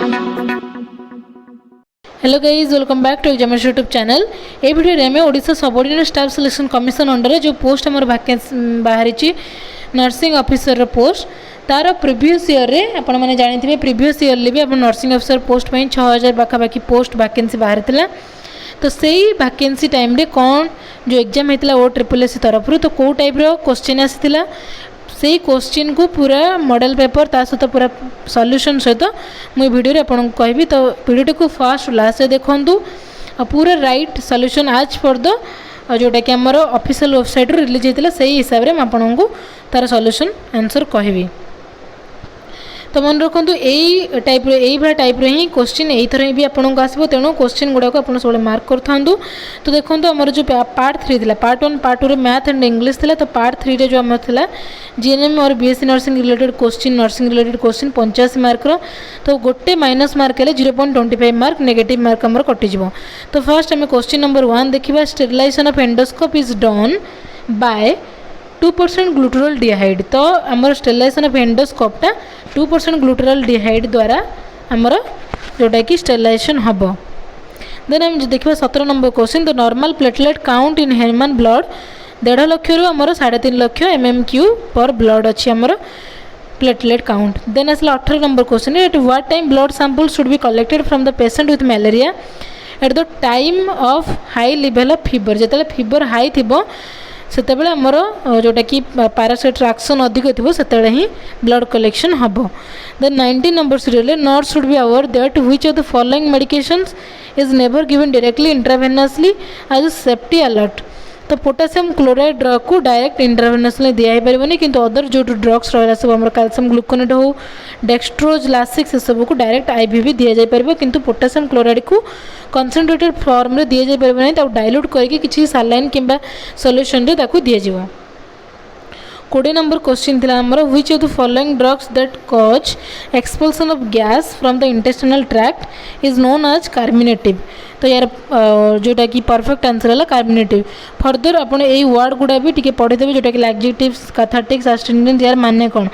Hello guys, welcome back to examination YouTube channel. ये video रे में Odisha subordinate staff selection commission under जो post आम वैकेंसी बाहरी नर्सिंग ऑफिसर पोस्ट तार प्रीवियस ईयर रे आपण मैंने जानी प्रीवियस ईयर भी आप नर्सिंग ऑफिसर पोस्ट 6000 पाखापाखि पोस्ट वैकेंसी बाहर था। तो सही वैकेंसी टाइम रे कौन जो एग्जाम होता OSSS तरफ तो कौ टाइप क्वेश्चन आसाला से क्वेश्चन को पूरा मॉडल पेपर ता सहित पूरा सॉल्यूशन सहित मुझे वीडियो आपको कहबी। तो वीडियो को फास्ट लास्ट देखूँ पूरा राइट सॉल्यूशन आज फॉर द जोटा कि आमर ऑफिशियल वेबसाइट रिलीज होता से हिसाब से आपको तार सॉल्यूशन आंसर कहबी। तो मन रखु यही टाइप ही क्वेश्चन यही थर भी आपको आसो तेणु क्वेश्चन गुड़ाक आप सब मार्क कर था। तो देखो आमर जो पार्ट 3 था पार्ट 1 पार्ट 2 रे मैथ एंड इंग्लिश था। तो पार्ट 3 रे जो आम था जीएनएम और BSc nursing related question nursing related question 85 mark तो गोटे माइनस मार्क है 0.25 मार्क नेगेटिव मार्क आमर कटिज। तो फर्स्ट आम क्वेश्चन नंबर 1 देखा sterilization of endoscope is done by 2% glutaraldehyde. तो आमर स्टेरिलाइजेशन ऑफ एंडोस्कोपटा 2% ग्लूटाराल्डिहाइड द्वारा आमर जोटा कि स्टेरिलाइजेशन हम। देन आम देखा 17 number question the normal platelet count in human blood 1.5 lakh रु आमर 3.5 लाख mmq पर ब्लड अच्छी आमर प्लेटलेट काउंट। देन आसला 18 number question at what time blood sample should be collected from the patient with malaria at the time of high level of fever. जिते fever high थी से आमर जोटा कि पैरासाइट एक्शन अधिक थी से ही ब्लड कलेक्शन हम। Then 19 number serial nurse should be aware that which of the following medications is never given directly intravenously as a safety alert. तो पोटासियम क्लोराइड ड्रग को डायरेक्ट इंट्रावेनसली दिया पारबनी किंतु अदर जो ड्रग्स रहा सब आम कैल्शियम ग्लूकोनेट हो डेक्सट्रोज लासिक से सब को डायरेक्ट आईवी भी दि जापर किंतु पोटासियम क्लोराइड को कंसंट्रेटेड फॉर्म रे दि जापर नहीं डाइल्यूट करके किसी सालाइन कि सॉल्यूशन रे ताकू दिया जिवो। 20 नंबर क्वेश्चन थी आमर which of the following drugs that cause expulsion of gas from the intestinal tract is known as carminative. तो यार जोटा कि परफेक्ट आंसर है कार्मिनेटिव। फर्दर आपड़ यही वर्ड गुड़ा भी टी पढ़ीदेवे जोटा कि लैक्जेटिव्स कैथेटिक्स एस्टेंडेंट यार माने कौन।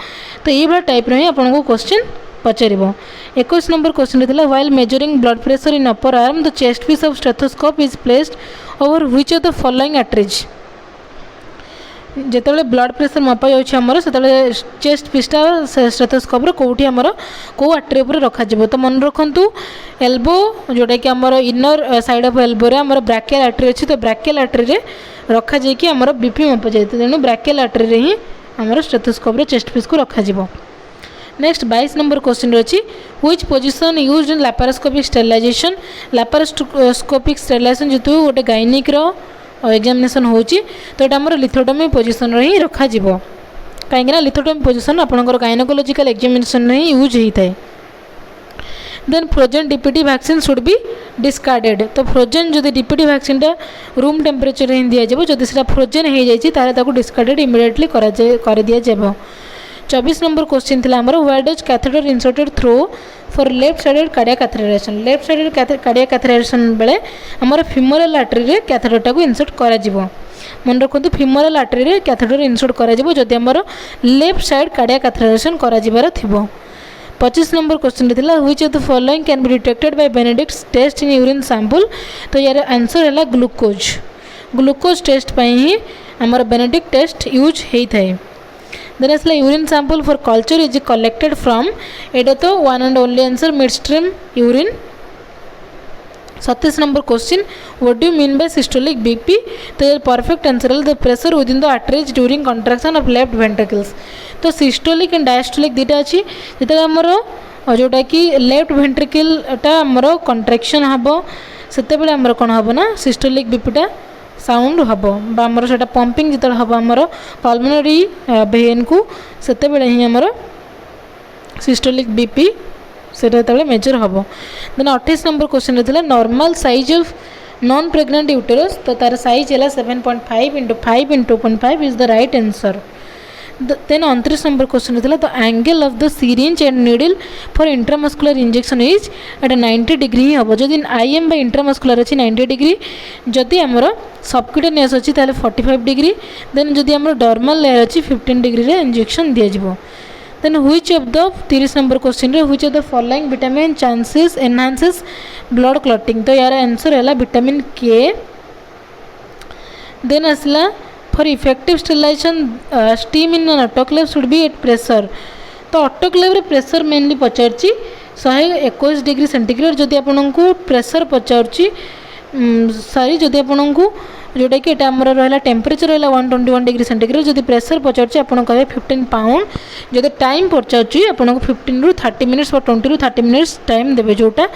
तो ये टाइप ही आपको क्वेश्चन पचार। 21 नंबर क्वेश्चन था while measuring blood pressure in upper arm the chest piece of stethoscope is placed over which of the following arteries. जिते ब्लड प्रेशर मपा जामर से चेस्ट पीसटा स्टेथोस्कोप कौटी आमर कौ आर्टरी पर रखा। तो मन रखु एल्बो जोटा कि आमर इनर साइड ऑफ एल्बो रे आमर ब्राकियल आर्टरी अच्छी। तो ब्राकियल आर्टरी रे रखा जाए आमर बीपी मपा जाए तेणु ब्राकियल आर्टरी रे ही आमर स्टेथोस्कोप रे चेस्ट पीस को रखा। नेक्स्ट 22 नंबर क्वेश्चन अच्छी which position used in laparoscopic sterilisation. Laparoscopic sterilisation जो गोटे गायनिक एग्जामिनेशन होची तो ये आमर लिथोटोमी पोजिशन ही रखा कहीं लिथोटोमी पोजिशन आपंकर गायनोकोलॉजिकल एग्जामिनेशन ही यूज होता है। Then frozen DPT vaccine should be discarded. तो फ्रोजेन जो डीपीटी वैक्सीनटा रूम टेम्परेचर ही दिजाव जदि से फ्रोजेन हो जाए डिस्कार्डेड इमिडिएटली कर दिया जाए। 24 नंबर क्वेश्चन थी आमर where does catheter inserted through for left sided cardiac catheterization. Left sided cardiac catheterization बेले आमर फीमोरल आर्टरी रे कैथेटरटा को इंसर्ट करा जिवो। मन रखु फीमोरल आर्टरी रे कैथेटर इंसर्ट करा जिवो जदि आमर लेफ्ट साइड कार्डियक कैथेटराइजेशन करा जिबार थिबो। 25 नंबर क्वेश्चन थी which of the following can be detected by Benedict's test in urine sample. तो यार आंसर है ग्लूकोज। ग्लूकोज टेस्ट पाई ही आमर बेनेडिक्ट टेस्ट यूज होता है। देन आसला urine sample for culture is collected from एटा तो one and only answer mid stream urine. 27 number question what do you mean by systolic BP. तो ये परफेक्ट आंसर है the pressure with in the arteries during कंट्राक्शन of left ventricles. तो systolic and diastolic दुटा अच्छी जिते आमर जोटा कि लेफ्ट वेंट्रिकलटा आमर कंट्राक्शन हम से आमर कौन हम ना सिस्टोलिक बीपीटा साउंड हम आमर से पंपिंग जो हम आमर पल्मोनरी वेन को सेते ही आमर सिस्टोलिक बीपी से मेजर हम। देन 28 नंबर क्वेश्चन था normal size of non pregnant uterus. तो तार साइज है 7.5 × 5 × 2.5 is the right answer. Then 29 number question था the angle of the syringe and needle for intramuscular injection is at 90 degree ही हम। जदि IM bye intramuscular अच्छी 90 degree जदि आमर सबक्यूटेनियस अच्छी 45 डिग्री। देन जदि आमर डर्मल लेयर अच्छी 15 डिग्री रे इंजेक्शन दिया। Then which of the 30 number question रे which of the following vitamin chances enhances blood clotting तो यार आंसर है विटामिन के देन आसला for effective sterilisation steam in autoclave should be at pressure तो autoclave रे pressure mainly पचारची 121 degree centigrade जदि आपको प्रेशर पचारची सॉरी जदि आपको जोटा कि यहाँ आमर रहा टेम्परेचर रहा 121 डिग्री सेंटीग्रेड जदि प्रेशर पचार आप कहे 15 पाउंड जदि टाइम पचार आपको 15 ରୁ 30 मिनिट्स 20 ରୁ 30 मिनिट्स टाइम देवे जोटा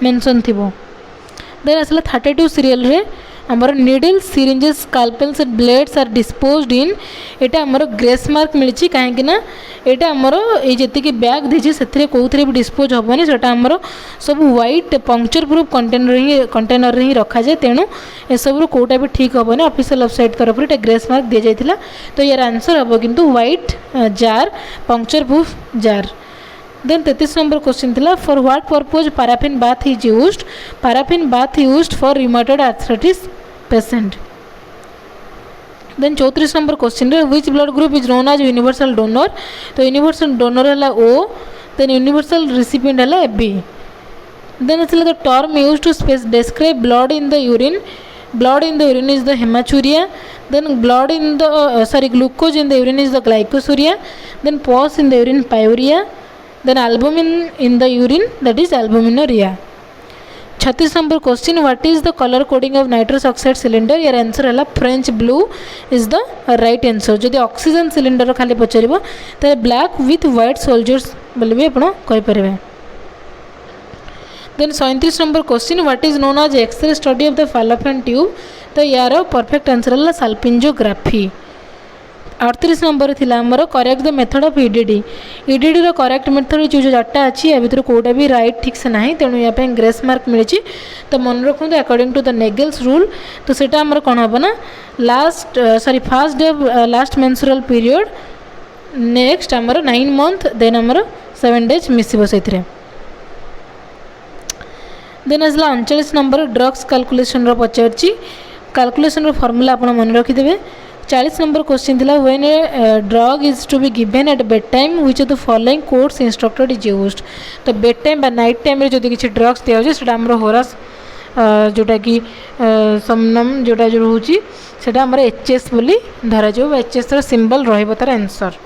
मेंशन थी देन आसला 32 सीरियल रे आमर needles syringes scalpels and blades are disposed in एटा आमर ग्रेस मार्क मिली कहीं यहाँ आमर ये जी बैग देती से कौन भी डिस्पोज हेनी से सब व्हाइट पंक्चर प्रूफ कंटेनर ही रखा जाए तेणु एसबू कौटा भी ठीक हेनी ऑफिशियल वेबसाइट तरफ ग्रेस मार्क दी जाता तो यार आंसर हम किंतु white jar puncture proof jar then 33 number question थिला for what purpose paraffin bath is used paraffin bath used for rheumatoid arthritis patient then 34 number question रे which blood group is known as universal donor तो universal donor है ओ then universal recipient है B then आसला the term used to describe blood in the urine is the hematuria then blood in the glucose in the urine is the glycosuria then pus in the urine pyuria then albumin in the urine that is albuminuria 36 number question what is the color coding of nitrous oxide cylinder your answer है French blue is the right answer जदि oxygen cylinder खाली पचारिबो तो black with white soldiers बोली भी आपण कहि परिबे then 37 number question what is known as X-ray study of the fallopian tube तो यार परफेक्ट आंसर है साल्पिंजोग्राफी 38 नंबर थी आमर correct the method of EDD रो करेक्ट मेथड जो चार्टा अच्छी या भर कौटा भी राइट ठीक से ना तेणु यहाँ ग्रेस मार्क मिली तो मन रखु अकॉर्डिंग टू द नेगेल्स रूल तो सेटा आमर कौन हम ना last first day last menstrual period next आमर 9 मंथ देन आमर 7 डेज मिसिबो सेथिरे देन आसला 39 नंबर ड्रग्स कैलकुलेशन रो पचारची कैलकुलेशन रो फार्मूला आपण मन रखिदेबे 40 नंबर क्वेश्चन थिला when a drug is to be given at bed time which of the following course instructed is used तो बेड टाइम बा नाइट टाइम रे जदि किसी ड्रग्स दिया होजे सेटा हमरो होरस जोटा कि समनम जोटा जो होची सेटा हमर एचएस बोली धरा जो एचएस रो सिंबल रहइबो तार आंसर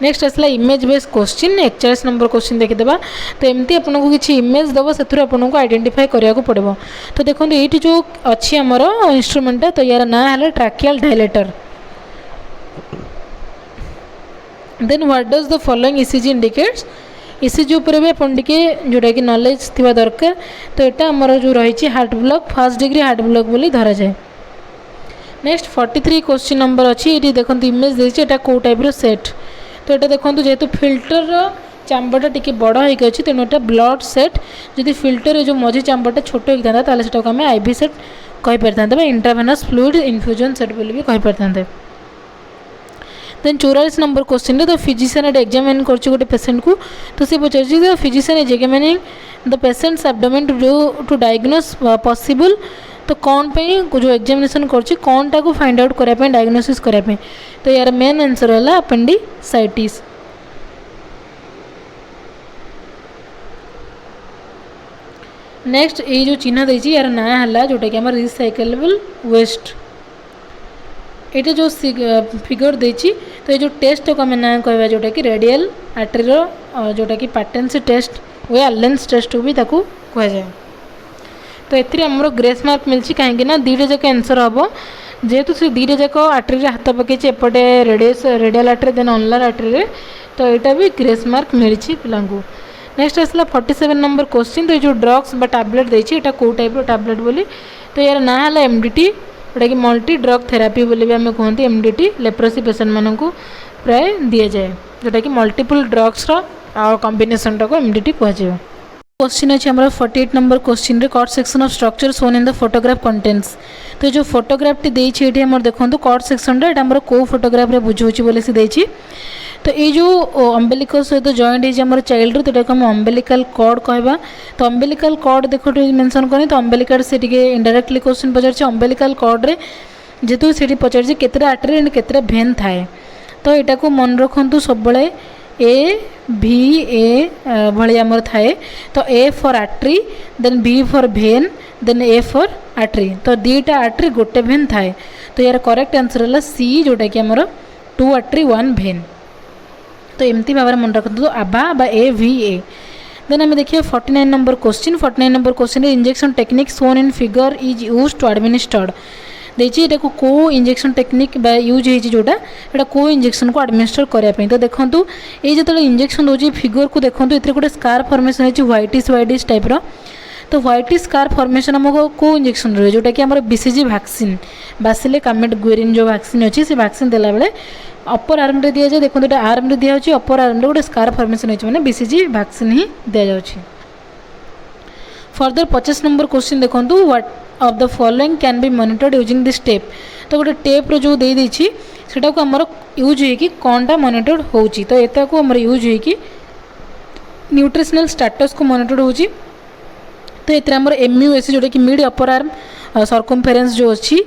नेक्स्ट आसला image based question 41 number question देखिदेबा तो एमती आपको किसी इमेज दब से आपको आइडेंटिफाई करिया को पड़ो तो देखो ये जो अच्छी आमर इंस्ट्रूमेंट तो यार ना है tracheal dilator then what does the following ECG indicates ECG उपर भी अपन टिके जोटा कि नॉलेज थिबा दरकार तो यहाँ आमर जो रही heart block first degree heart block बोली धरा जाए नेक्स्ट 43 क्वेश्चन नंबर अच्छी ये देखो इमेज देखिए कौ टाइप सेट तो ये देखो जेहेतु फिल्टर चाम्बरटा टी बड़ होगी अच्छी तेणु यहाँ ब्लड सेट जदि फिल्टर जो मझी चाम्बरटा छोट होता है तो आम आईवी सेट कहीपर इंट्रावेनस फ्लूइड इनफ्यूजन सेट बोली भी कहीपर then 44 number question the physician एट एग्जामिन कर गोटे पेसेंट को तो सी पचार the physician is examining the patient's abdomen to diagnose possible तो कौन पे जो एग्जामिनेशन कर कौन टा को फाइंड आउट करने डायग्नोसिस करने तो यार मेन आंसर है अपेंडिसाइटिस नेक्स्ट ये जो चिन्ह देती यार ना है जोटा कि रिसाइकेबल वेस्ट ये जो फिगर देती तो ये जो टेस्ट को आम ना कह जोटा कि रेडियल आर्टरी जोटा कि पैटेंसी टेस्ट वे आलेंस टेस्ट भी कहुए तो ये आमर ग्रेस मार्क मिली कहीं दुईटा जाक आंसर हम जेहेतु से दुईटा जाक आर्टरी हाथ पकई एपटे रेडियल आर्टरी देन अनलर आर्टरी तो यहाँ भी ग्रेस मार्क मिली पिला नेक्स्ट आसला 47 नंबर क्वेश्चन तो जो ड्रग्स बा टैबलेट देती है कौ टाइप टैबलेट बोली तो यार ना है एमडीटी जोटा कि मल्टी ड्रग थेरापी बोली भी आम कहते एमडीटी लेप्रोसी पेसेंट मानक प्राय दि जाए जोटा कि मल्टीपल ड्रग्स कॉम्बिनेशन टाक एमडीटी कहुए क्वेश्चन अच्छे हमारा 48 नंबर क्वेश्चन रे cut section of structure shown in the photograph contents तो जो फोटोग्राफ टी देछि एठी हमर देखंतु कट सेक्शन रे एटा हमर को फोटोग्राफ रे बुझौछि बोले से देछि तो ये जो अम्बिलिकल सहित जॉइंट है हमर चाइल्ड रो तो हम अम्बिलिकल कॉर्ड कहबा तो अम्बिलिकल कॉर्ड देखो मेंशन करनी तो अम्बिलिकल से टिके इनडायरेक्टली क्वेश्चन पचार अम्बिलिकल कॉर्ड रे जेतु सेठी पचार केतरा आर्टरी एंड केतरा भेन थाए तो यहाँ को मन रखु सब ए भी ए भाई आमर थाए। तो A for artery, then B for vein, then A for artery. तो दीटा आर्टरी गोटे भेन थाए। तो यार करेक्ट आंसर है सी, जोटा कि आमर 2 आर्टरी 1 भेन। तो एमती भाव मन रखु आभा बा ए भी ए। देन आम देखिए 49 number question. 49 number question injection technique shown in figure is used to administered देखिए यहाँ को इंजेक्शन टेक्निक यूज हो जोटा यहाँ को इंजेक्शन को एडमिनिस्टर करने। तो देखो ये जो इंजेक्शन दूसरी फिगर को देखो ये गोटे स्कार फॉर्मेशन है व्हाइटिश टाइप्र। तो व्हाइटिश स्कार फॉर्मेशन आमको को इंजेक्शन रही जोटा कि बीसीजी वैक्सीन बासिले कामेट गुएरिन जो वैक्सीन अच्छी से वैक्सीन देला बेले अपर आर्म रे दिया जाए। देखो ये आर्म रे दिया जाए, अपर आर्म रे गोटे स्कार फॉर्मेशन होती मैंने बीसीजी वैक्सीन ही दि जाऊँगी। फर्दर 50 नंबर क्वेश्चन देखो what of the following can B monitored using this tape. तो गोटे टेप्र जो दे देछि सेटा को हमर यूज होई कि कोनटा मॉनिटर्ड होउची। तो एता को हमर यूज होई कि न्यूट्रिशनल स्टेटस को मॉनिटर्ड होउची। तो एतरा हमर MUSC जोटा कि मिड अपर आर्म सर्कमफेरेंस जो अच्छी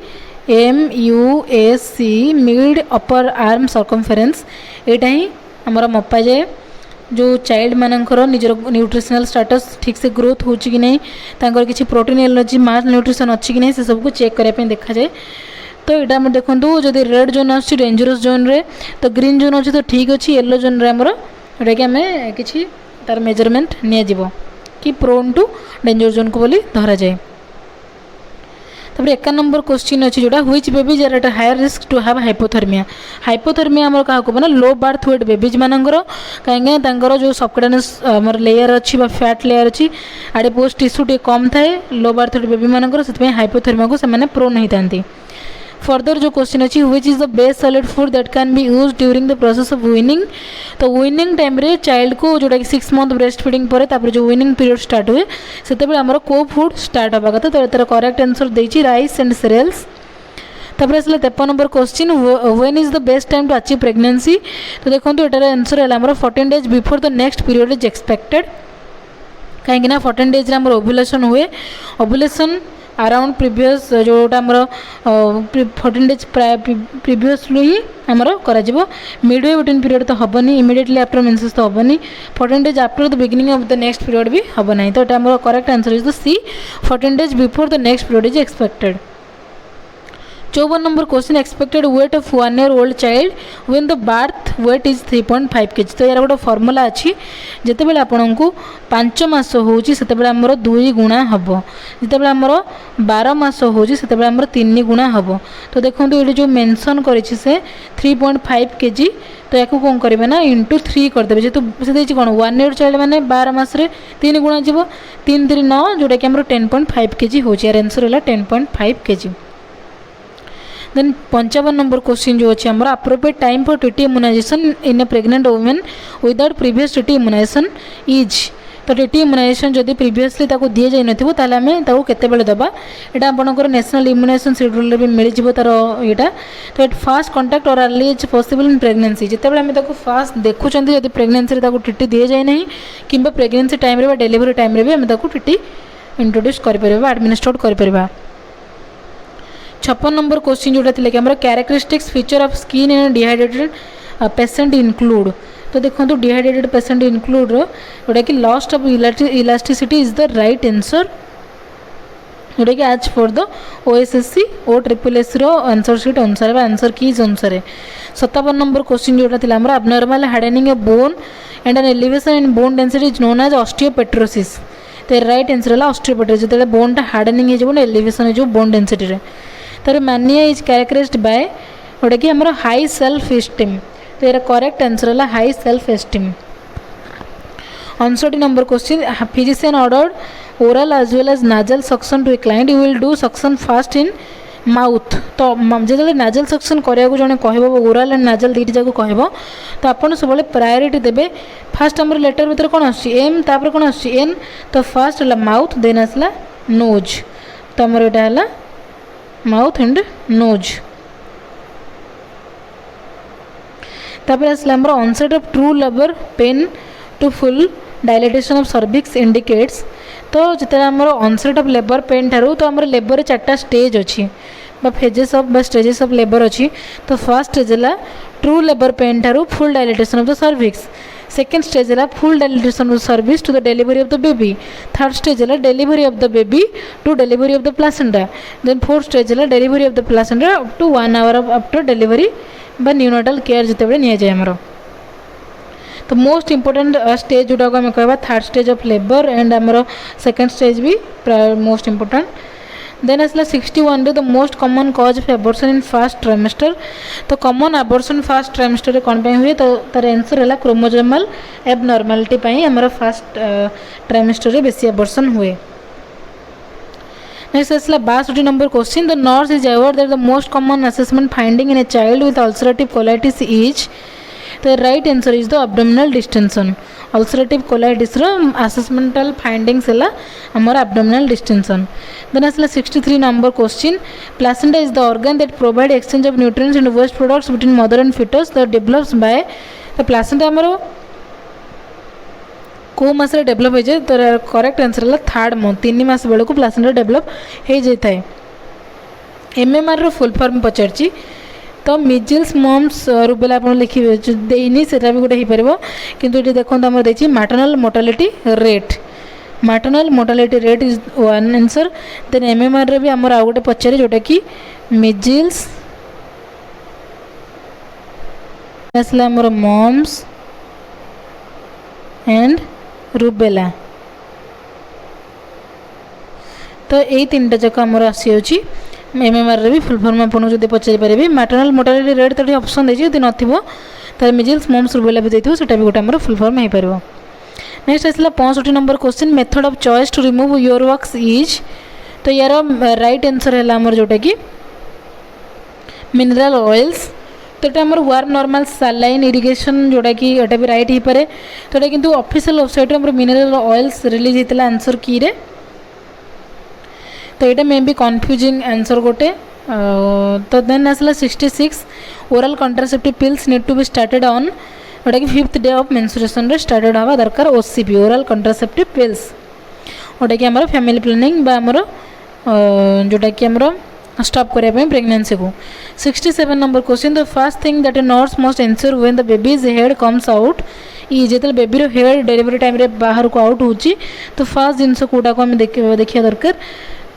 MUSC mid upper arm circumference एटा ही हमर मपा जाए जो चाइल्ड मानकर निजर न्यूट्रिशनल स्टेटस ठीक से ग्रोथ हो कि नहीं, तांकर किसी प्रोटीन एलर्जी मास न्यूट्रिशन अच्छी कि नहीं से सबको चेक करने देखा जाए। तो यहाँ आम देखो जदि रेड जोन आसुची डेंजरस जोन रे, तो ग्रीन जोन अच्छी तो ठीक अच्छे, येलो जोन रे आमर जोटा कि आम कि तार मेजरमेंट निया कि प्रोन टू डेंजर जोन को बोली धरा जाए। तब 51 नंबर क्वेश्चन अच्छी जोटा which babies are at higher risk to have hypothermia. Hypothermia आमर क्या कहना लो बर्थ वेट बेबीज मानकर कहीं जो सबकटानस आमर लेयर अच्छी फैट लेयर अच्छी आडिपोज टिश्यू टे कम थाए लो बर्थ वेट बेबी मानकर से हाइपोथर्मिया को से प्रोन होता। फर्दर जो क्वेश्चन अच्छी which is the best solid food that can be use during the process of weaning. तो वीनिंग टाइम रे चाइल्ड को जोटा कि 6 मंथ ब्रेस्ट फीडिंग पर जो वीनिंग पीरियड स्टार्ट हुए से आमर को फूड स्टार्ट हवा कथा। तो यार करेक्ट आंसर देछि राइस एंड सीरियल्स। तापर आसला 53 number question when is the best time to achieve pregnancy. तो देखो एटार आंसर है आमर 14 days before the next period is expected. कहीं 14 days रे आमर ओव्युलेशन हुए। ओव्युलेशन अराउंड प्रीवियस जोटा आमर 14 days प्रीवियसली ही आमर करा मिड वे बिटवीन पीरियड तो हेनी, इमिडिएटली आफ्टर मेंसेस तो हेनी, 14 days after the beginning of the next period भी हम ना। तो ये आमर correct answer is the C, 14 days before the next period is expected. 54 number question expected weight of 1 year old child when the birth weight is 3.5 kg। तो यार गोटे formula अच्छी जिते आपन को 5 मास होते आमर 2 गुणा हम, जिते आमर 12 मास होते आमर 3 गुणा हम। तो देखो ये जो मेंशन कर 3.5 kg। तो या कौन करेंगे ना इंटू 3 करदे जेहतु से कौन 1 year चाइल्ड मैंने 12 मास 3 गुणा जीव 3 3 9 जोटा कि 10.5 kg हो। यार आंसर है 10.5 kg। देन 55 नंबर क्वेश्चन जो अच्छे आमर appropriate time for TT immunization in a pregnant women without previous TT immunization is. तो टीटी इम्यूनाइजेशन जदि प्रीवियसली दि जाए नथिबो आम केते बेले दबा एटा आपनकर नेशनल इम्यूनाइजेशन शेड्यूल रे भी मिल जिवो तार एटा। तो एट फास्ट कांटेक्ट और early as possible in pregnancy जिते बेले आम फास्ट देखुचंती जदि प्रेगनेंसी रे टीटी दि जाए नहीं किंबा प्रेगनेंसी टाइम रे डेलीवरी टाइम रे भी आम टीटी इंट्रोड्यूस कर परिबा एडमिनिस्ट्रेट कर परिबा। 56 नंबर क्वेश्चन जोटा थी कि characteristics feature of skin in dehydrated patient include. तो देखो डिहाइड्रेटेड पेशेंट इंक्लूड जोटा कि lost of elasticity is the right answer जोटा कि आज for the OSSC OSSC answer sheet अनुसार आंसर कीज अनुसार। 57 नंबर क्वेश्चन जोटा थी abnormal hardening a bone and an elevation in bone density is known as osteopetrosis. तो right answer है osteopetrosis जो बोनटा हार्डनिंग हो एलिवेशन हो बोन डेंसिटी रे। तर मानिया इज कैरेक्टराइज्ड बाय जोटा कि आमर हाई सेल्फ एस्टीम। तो यार करेक्ट आंसर है high self esteem. 59 number question physician ordered oral as well as nasal suction to a client you will do suction first in mouth. तो जो नाजल suction कराया जड़े कह ओराल एंड नाजल दुईट जाक कह तो आपड़ सब प्रायोरीटी देवे। फास्ट आम लेटर भितर कौन एम तापर कौन एन। तो फास्ट है माउथ देन आसला नोज। तो आमर यहाँ है माउथ एंड नोज। तापर आसला आमर onset of true labour pain to full dilatation of cervix indicates. तो जिते आमर ऑनसेट ऑफ लेबर पेन ठारू तो आमर लेबर 4टा स्टेज अच्छी phases of stages of labour अच्छी। तो फर्स्ट स्टेज है ट्रू लेबर पेन ठारू full dilatation of the cervix second stage है full dilatation of cervix to the delivery of the baby third stage है delivery of the baby to delivery of the placenta then fourth stage है delivery of the placenta up to 1 hour after delivery बा neonatal care जिते नहीं जाए आमर तो most important stage जोटा को आम कह third stage of labour and आमर सेकेंड स्टेज भी मोस्ट इंपोर्टेंट देन आसला 61 the most common cause of abortion in first trimester तो कॉमन एबॉर्शन फर्स्ट ट्राइमेस्टर कौन पे हुए तो तार आंसर है क्रोमोसोमल एबनॉर्मालिटी आमर फर्स्ट ट्राइमेस्टर बेसी एबॉर्शन हुए नेक्स्ट आसला 62 number question the nurse is aware that the most common assessment finding in a child with ulcerative colitis is the right answer is the abdominal distension ulcerative colitis ro assessmental findings hela amara abdominal distension then asla 63 number question placenta is the organ that provide exchange of nutrients and waste products between mother and fetus that develops by the placenta amaro को मास develop हो जाए तो correct answer है third month 3 मास बेलू placenta develop हो जाए MMR रो full form पचारची तो measles mums rubella आप लिखिए देनी से भी गोटे हो पार किंतु ये देखो आम देखिए maternal mortality rate is one answer then MMR रे भी आमर आउ गोटे पचारे जोटा कि मिजिल्स आसला आमर मम्स एंड रुबेला तो यही 3टा जाक आमर आसी एमएमआर रे भी फुल फॉर्म आपको जो पचारि पारे मैटरनल मोर्टालिटी रेट तो ऑप्शन देती यदि नथिबो तो मिजिल्स मम्स रुबेला भी देथिबो सेटा भी गोटे आमर फुल फॉर्म हो पार नेक्स्ट आसला 65 number question method of choice to remove your wax is तो यार राइट आंसर है आमर जोटा कि मिनरल ऑयल्स तो ये आमर वार्म नॉर्मल सलाइन इरिगेशन जोटा कि यहाँ भी राइट हो पाए तो ये किंतु ऑफिशियल वेबसाइट आमर मिनरल ऑयल्स रिलीज होता आंसर की रे तो ये मे बी कन्फ्यूजिंग आंसर गोटे तो देन आसला 66 oral contraceptive pills need to be started on जोटा कि 5th डे ऑफ मेंस्ट्रुएशन रे स्टार्टेड हवा दरकार ओसीपी ओरल कंट्रासेप्टिव पिल्स जोटा कि आमर फैमिली प्लानिंग बा आमर जोटा कि आमर स्टॉप करने प्रेगनेंसी को 67 number question the first thing that a nurse must ensure when the babies head comes out ये जो बेबीर हेड डिलीवरी टाइम रे बाहर को आउट होची तो फर्स्ट जिनस कोटा को आम देखिया दरकार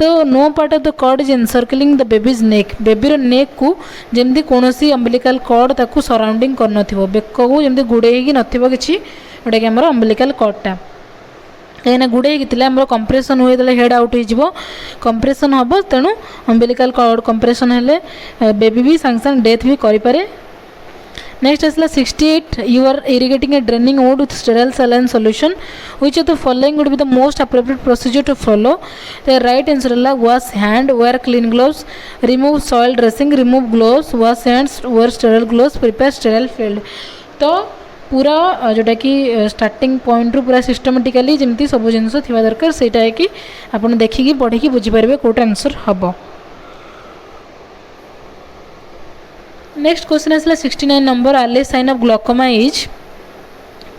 तो no part of the cord is encircling the baby's neck बेबीर नेक को जमती कौन अम्बिलिकल कॉर्ड ताकू सराउंडिंग कर नथिबो बेक को जमती गुड़े ही नथिबो किछि जोटा कि हमर अम्बिलिकल कॉर्डटा कहीं गुड़े आम कंप्रेसन हुए हेड आउट हो कंप्रेसन हम तेणु अम्बिलिकल कॉर्ड कंप्रेसन हेले बेबी भी सांगे सांगे डेथ भी करें नेक्स्ट आसला 68 you are irrigating a draining wound with sterile saline solution which of the following would be the most appropriate procedure to follow the right answer है wash hand wear clean gloves remove soil dressing remove gloves wash hands wear sterile gloves prepare sterile field तो पूरा जोटा कि starting point रू पूरा systematically जमती सब जिन थी दरकार से कि आप देखिकी पढ़ी बुझीपारे कौट आंसर हम नेक्स्ट क्वेश्चन आसला 69 number early sign of glaucoma is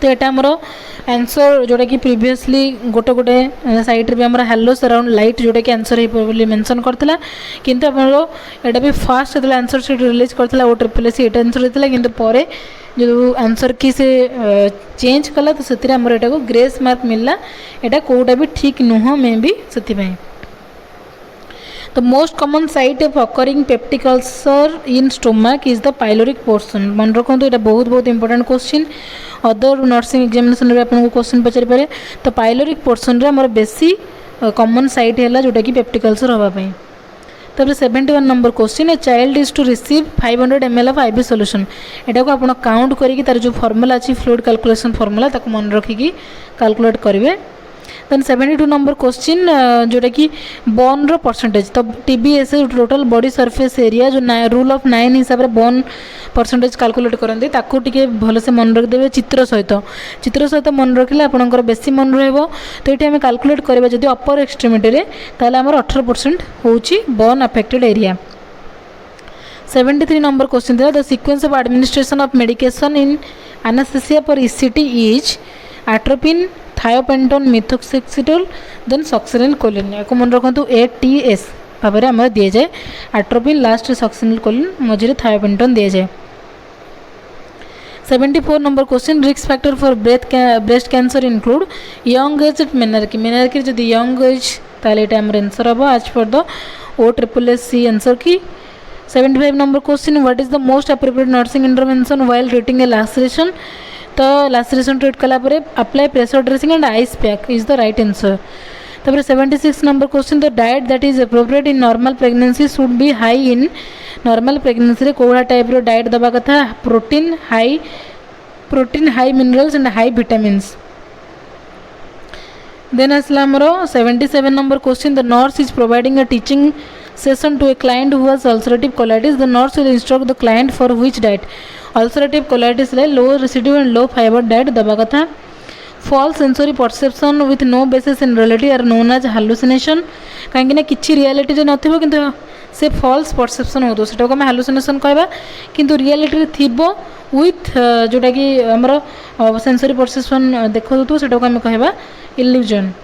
तो यहाँ आमर आंसर जोटा कि प्रीवियसली गोटे गोटे साइड भी आम हालोस अराउंड लाइट जोटा कि आंसर हो मेंशन करथिला किंतु आमर एटा भी फास्ट जो आंसर सीट रिलीज करथिला ओ ट्रिपल एट आंसर होता किंतु परे जो आंसर की से चेंज कला तो से आमर एटा को ग्रेस मार्क मिलला एटा कोटा भी ठीक नुह मे भी से The most common site of occurring peptic ulcer in stomach is the pyloric portion. मन रखो ये बहुत important question other nursing examination रे आपको क्वेश्चन पचारि पारे तो पाइलोरिक पोर्शन रे हमर बेसी कॉमन साइट है जोटा कि पेप्टिक अल्सर होगा तब 71 number question a child is to receive 500 ml of IV solution एटा को आपण काउंट करी तार जो फॉर्मूला अछि फ्लूइड कैलकुलेशन फॉर्मूला ताको मन रखिकी कैलकुलेट करेंगे देन 72 नंबर क्वेश्चन जोटा कि बोन रो परसेंटेज तो TBS total body surface area जो रूल ऑफ 9 हिसाब से बोन परसेंटेज कैलकुलेट करते ताकू टिके भलसे मन रखिदेवे चित्र सहित मन रखिले आपनकर बेसी मन रहबो तो ये आम कैलकुलेट करबा जदि अपर एक्सट्रीमिटी रे ताले हमर 18% होची bone affected area 73 number question था the sequence of administration of medication in anaesthesia for ECT is atropine thiopentone methohexital then succinylcholine या मन रखु ATS भाव में दि जाए एट्रोपिन लास्ट सक्सिनिल कोलिन मझे थायोपेंटोन दि जाए 74 number question, risk factor for breast cancer include young age at menarche jodi young age tale eta amar answer habo as per the OSSC answer key. 75 number question, what is the most appropriate nursing intervention while treating a laceration? तो laceration treat कला परे apply pressure dressing and ice pack is the right answer. तापर 76 number question, the diet that is appropriate in normal pregnancy should be high in normal pregnancy रे कोड़ा type रो diet दबा कथा protein high minerals and high vitamins. Then asla amaro 77 number question, the nurse is providing a teaching session to a client who has ulcerative colitis. The nurse will instruct the client for which diet? Ulcerative colitis रे low residue and low fiber diet दबा कथा. False sensory perception with no basis in reality are known as hallucination. कहीं ना किसी reality रे नथिबो किंतु से false perception होतो सेटा को हम hallucination कहबा किंतु reality रे थिबो with जोटा कि हमरो sensory perception देखो तो सेटा को हम कहबा illusion.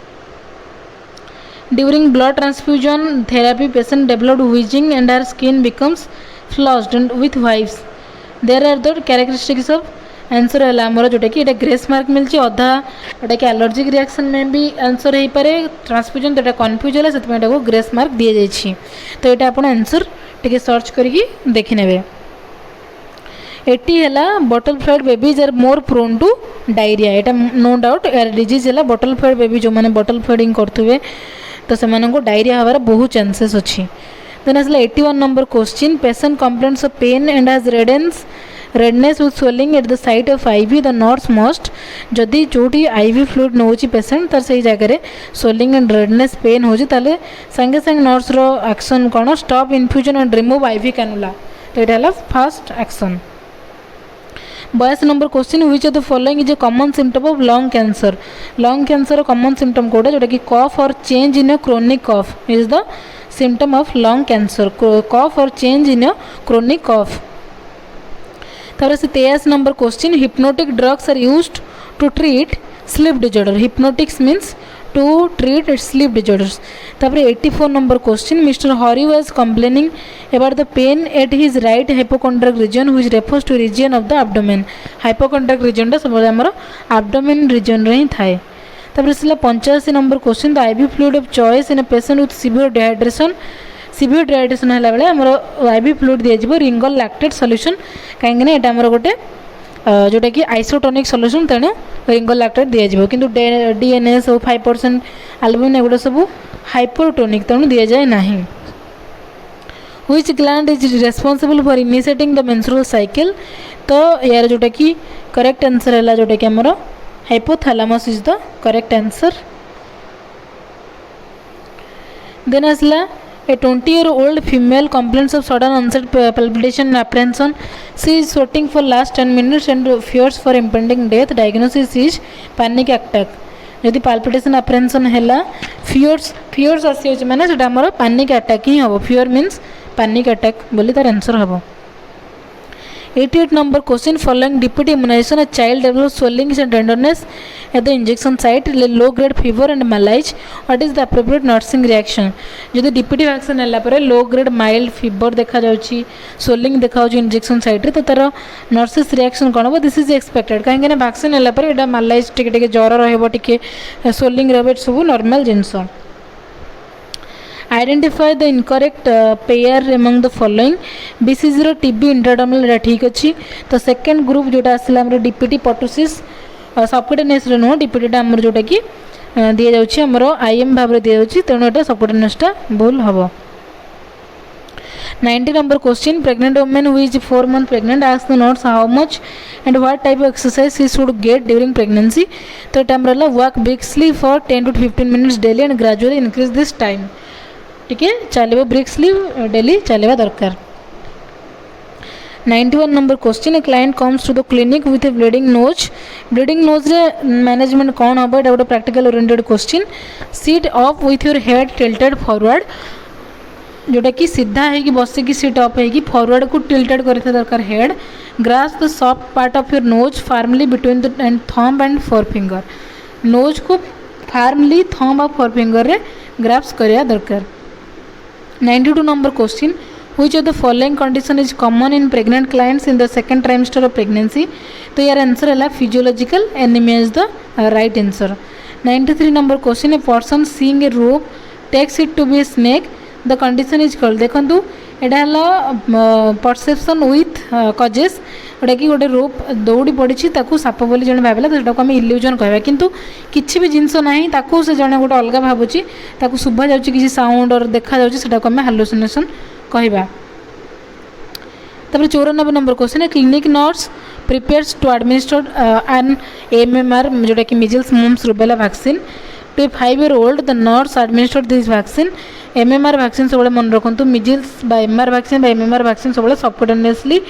During blood transfusion therapy, patient developed wheezing and her skin becomes flushed and with hives. There are the characteristics of answer है आमर जोटा कि ग्रेस मार्क मिलची अधा जोटा कि एलर्जिक रिएक्शन में भी आंसर हो पारे ट्रांसफ्यूजन तो कन्फ्यूज है से ग्रेस मार्क दी जाइए तो यहाँ आप आंसर टे सर्च करके देखी ने. 80 है bottle fed babies are more prone to diarrhoea. यहाँ नो डाउट यार डिजीज है बटल फ्लड बेबी जो मैंने बटल फ्लडिंग करेंगे तो से डायरिया हमारा बहुत चांसेस अच्छी. देन आसला 81 number question, patient complaints of pain and has redness with swelling at the site of IV. the nurse must जदि जोटी IV fluid नौची पेशेंट तार सही जगह रे swelling and redness pain होची ताले संगे संग नर्स रो एक्शन कौन stop infusion and remove IV cannula. तो ये है first action. 22 number question, which of the following is a common symptom of lung cancer? lung cancer common symptom कोड़ा जोटा कि cough or change in a chronic cough is the symptom of lung cancer. cough or change in a chronic cough. तापर से 23 number question, hypnotic drugs are used to treat sleep disorder. hypnotics means to treat sleep disorders. तापर 84 number question, Mr. Hori was complaining about the pain at his right hypochondriac region which refers to region of the abdomen. hypochondriac region टा सब हमरो abdomen region रे ही थाए. तापर से 85 number question, the IV fluid of choice in a patient with severe dehydration है बेले आमर IV फ्लूइड दिज्व रिंगल लैक्टेट सॉल्यूशन कहीं यहाँ आमर गोटे जोटा कि आइसोटोनिक सॉल्यूशन तेणु रिंगल लैक्टेट दिज्व कि DNS और 5% एल्बुमिन एगुड़ा सब हाइपरटोनिक तेणु दि जाए ना. Which gland is responsible for initiating the menstrual cycle? तो यार जोटा कि करेक्ट आंसर है जोटा कि आमर hypothalamus is the correct answer. Then आसला a 20-year-old female complains of sudden onset palpitation and apprehension. She is sweating for last 10 minutes and fears for impending death. Diagnosis is panic attack. यदि palpitation apprehension है fears आसी माने सेटा हमर panic attack ही हबो. fear means panic attack बोली तार answer हबो. 88 number question, following DPT immunization a child develops swelling and tenderness at the injection site, low grade fever and malaise. What is the appropriate nursing reaction? जदि DPT vaccine है पर low grade mild fever देखा जाउची swelling देखा जाउची injection site रे तो तार नर्सेस रिएक्शन कोन हो? दिस इज एक्सपेक्टेड कहीं ना वैक्सीन है पर एटा malaise टिके टिके ज्वर रहबो टिके swelling रहबो सब normal jeans. Identify the incorrect pair among the following. BCG TB intradermal एटा ठीक अच्छी. तो सेकेंड ग्रुप जोटा आसला हमर DPT pertussis सबक्यूटेनियस रे नो DPT टा हमर जोटा कि दिया जाउची हमर IM भाव रे दिया जाउची तेणु एटा सबक्यूटेनियस टा भूल हबो. 90 number question, pregnant woman who is 4 months pregnant asks the nurse how much and what type of exercise she should get during pregnancy. तो एटा हमर walk briskly for 10 to 15 minutes daily and gradually increase this time. ठीक है चलो ब्रिक्सली daily चलवा दरकार. 91 number question, a client comes to the clinic with a bleeding nose. Bleeding nose रे management कौन हम एटा गोटे practical oriented question. Sit up with your head tilted forward जोटा कि सीधा है बसिकी सीट अप है फॉरवर्ड को टिल्टेड करते दरकार head. Grasp the soft part of your nose firmly between the and thumb and four finger. Nose को फार्मली थंब और फोर फिंगर रे ग्रास्प करिया दरकार. 92 number question, which of the following condition is common in pregnant clients in the second trimester of pregnancy? तो यार answer है physiological anemia is the right answer. 93 number question, a person seeing a rope takes it to be a snake, the condition is called. देखो एटा है perception with causes जोटा कि गोटे रोप दौड़ी पड़ी ताकू साप बोली जन भावला तो आम इल्यूजन कहवा किंतु किसी भी जिनस ना ताकू से जड़े गोटे अलग भावुची ताकू शुभा जाऊँगी किसी साउंड और देखा जाऊँगी आम हालुसिनेसन कहवा. तापर 94 नंबर क्वेश्चन है clinic nurse prepares to administer an MMR जोटा कि measles mumps rubella vaccine to a 5-year-old the nurse administered this vaccine. MMR vaccine सब मन रखु मिजल्स बा एमआर वैक्सीन बा एमएमआर वैक्सीन सब subcutaneously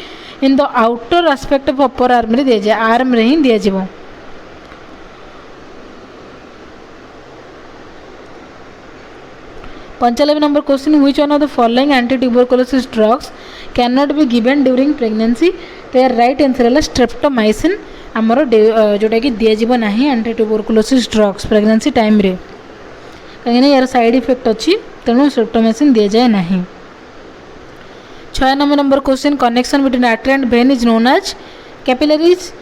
in the outer aspect of upper arm रे दिया जाए आर्म रे ही दिया जीवो. पंचानबे number question which one of the following anti tuberculosis drugs can not be given during pregnancy. तो यार राइट आंसर है स्ट्रेप्टोमाइसिन आमर जोटा कि दिज्व ना anti tuberculosis drugs pregnancy time रे कहीं यार साइड इफेक्ट अच्छी तेणु स्ट्रेप्टोमाइसिन दि जाए ना. 96 number question connection between artery and vein is known as capillaries.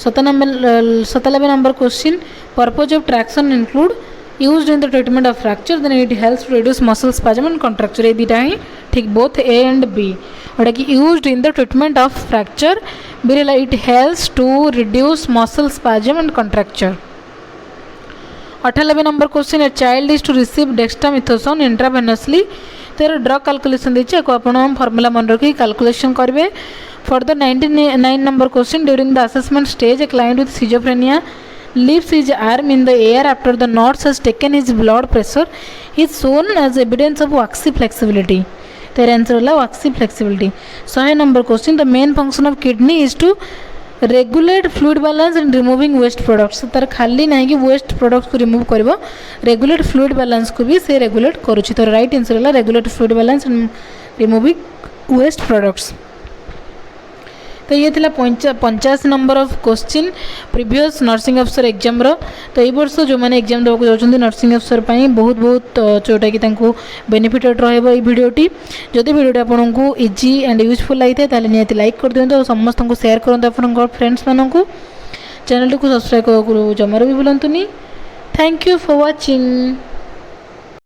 97 number question purpose of traction include used in the treatment of fracture then it helps to reduce muscle spasm and contracture. ये दुटा ही ठीक both A and B जोटा कि used in the treatment of fracture B it helps to reduce muscle spasm and contracture. 98 number question a child is to receive dexamethasone intravenously. तो यार drug calculation देती है आप फर्मूला मन रखी calculation करेंगे. For the 99 number question during the assessment stage a client with schizophrenia leaves his arm in the air after the nurse has taken his blood pressure is shown as evidence of waxy flexibility. तो यार answer है waxy flexibility. 100 number question the main function of kidney is to regulate fluid balance and removing waste products. तार खाली ना कि waste products को remove कर regulate fluid balance को भी से रेगुलेट करुच्ची. तो राइट आंसर है regulate fluid balance and removing waste products. तो ये थिला 85 number of question previous nursing अफसर एग्जाम रो. तो ये वर्ष जो मैंने एग्जाम देवाक जाउछन्ती नर्सिंग अफसर पाई बहुत बहुत जोटा कि तांको बेनिफिटेड रहबो ये वीडियोटी. जदि वीडियोटी आपको इजी एंड यूजफुल लगी ताले निहाती लाइक कर दियंतु और समस्त को शेयर करंतु आपन फ्रेंड्स मानकु. चैनल को सब्सक्राइब करने जमार भी भूलंतुनी. Thank you for watching.